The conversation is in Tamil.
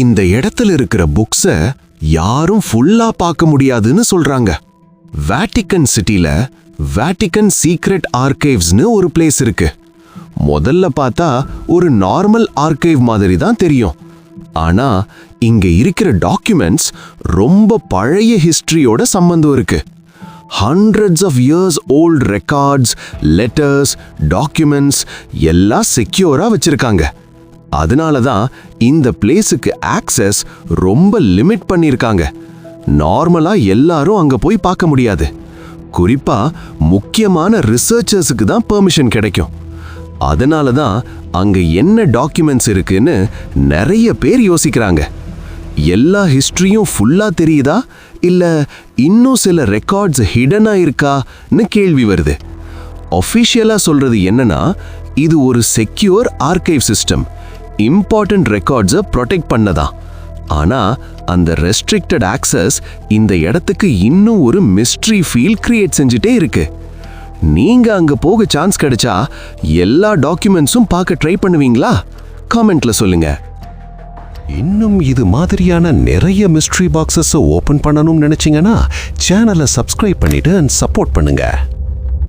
இந்த இடத்துல இருக்கிற புக்ஸ யாரும் ஃபுல்லா பார்க்க முடியாதுன்னு சொல்றாங்க. வேட்டிக்கன் சிட்டில வேட்டிக்கன் சீக்ரெட் ஆர்கைவ்ஸ்னு ஒரு பிளேஸ் இருக்கு. முதல்ல பார்த்தா ஒரு நார்மல் ஆர்கைவ் மாதிரி தான் தெரியும். ஆனா இங்க இருக்கிற டாக்குமெண்ட்ஸ் ரொம்ப பழைய ஹிஸ்டரியோட சம்பந்தம் இருக்கு. hundreds of years old records, letters, documents எல்லாம் செக்யூரா வச்சிருக்காங்க. அதனால தான் இந்த பிளேஸுக்கு ஆக்சஸ் ரொம்ப லிமிட் பண்ணியிருக்காங்க. நார்மலா எல்லாரும் அங்க போய் பார்க்க முடியாது. குறிப்பா முக்கியமான ரிசர்ச்சர்ஸுக்கு தான் பெர்மிஷன் கிடைக்கும். அதனால தான் அங்க என்ன டாக்குமெண்ட்ஸ் இருக்குன்னு நிறைய பேர் யோசிக்கிறாங்க. எல்லா ஹிஸ்டரியும் ஃபுல்லா தெரியுதா இல்ல இன்னும் சில ரெக்கார்ட்ஸ் ஹிடனா இருக்கான்னு கேள்வி வருது. ஆஃபிஷியலா சொல்றது என்னன்னா, இது ஒரு செக்யூர் ஆர்கைவ் சிஸ்டம், இம்பார்ட்டன்ட் ரெக்கார்ட்ஸை ப்ரொடெக்ட் பண்ணதா. ஆனா அந்த ரெஸ்ட்ரிக்டட் ஆக்சஸ் இந்த இடத்துக்கு இன்னும் ஒரு மிஸ்ட்ரி ஃபீல் கிரியேட் செஞ்சுட்டே இருக்கு. நீங்க அங்க போக சான்ஸ் கிடைச்சா எல்லா டாக்குமெண்ட்ஸும் பார்க்க ட்ரை பண்ணுவீங்களா? காமெண்ட்ல சொல்லுங்க. இன்னும் இது மாதிரியான நிறைய மிஸ்ட்ரி பாக்ஸஸ் ஓபன் பண்ணணும்னு நினைச்சீங்கன்னா சேனலை சப்ஸ்கிரைப் பண்ணிட்டு சப்போர்ட் பண்ணுங்க.